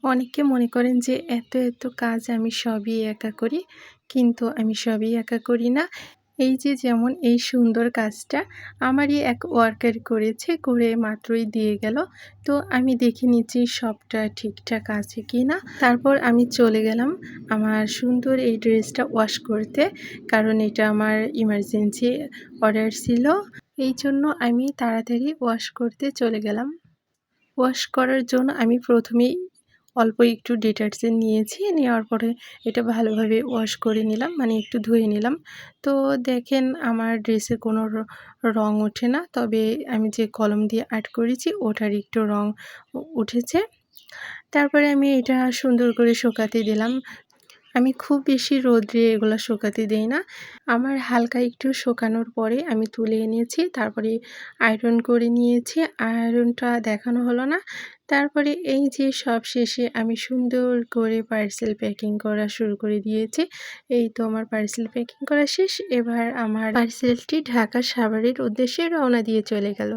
অনেকে মনে করেন যে এত কাজ আমি সবই একা করি। কিন্তু আমি সবই একা করি না। এই যে যেমন এই সুন্দর কাজটা আমারই এক ওয়ার্কার করেছে, করে মাত্রই দিয়ে গেল। তো আমি দেখে নিচ্ছি সবটা ঠিকঠাক আছে কিনা। তারপর আমি চলে গেলাম আমার সুন্দর এই ড্রেসটা ওয়াশ করতে। কারণ এটা আমার ইমার্জেন্সি অর্ডার ছিল। এইজন্য আমি তাড়াতাড়ি ওয়াশ করতে চলে গেলাম। ওয়াশ করার জন্য আমি প্রথমেই অল্প একটু ডিটারজেন্ট নিয়েছি। নেওয়ার পরে এটা ভালোভাবে ওয়াশ করে নিলাম, মানে একটু ধুয়ে নিলাম। তো দেখেন আমার ড্রেসে কোনো রং ওঠে না। তবে আমি যে কলম দিয়ে আর্ট করেছি ওটার একটু রং উঠেছে। তারপরে আমি এটা সুন্দর করে শুকাতে দিলাম। আমি খুব বেশি রোদ্রে এগুলো শুকাতে দেই না। আমার হালকা একটু শুকানোর পরে আমি তুলে এনেছি। তারপরে আয়রন করে নিয়েছি। আয়রনটা দেখানো হলো না। তারপরে এই যে সবশেষে আমি সুন্দর করে পার্সেল প্যাকিং করা শুরু করে দিয়েছি। এই তো আমার পার্সেল প্যাকিং করা শেষ। এবার আমার পার্সেলটি ঢাকা সাভারের উদ্দেশ্যে রওনা দিয়ে চলে গেল।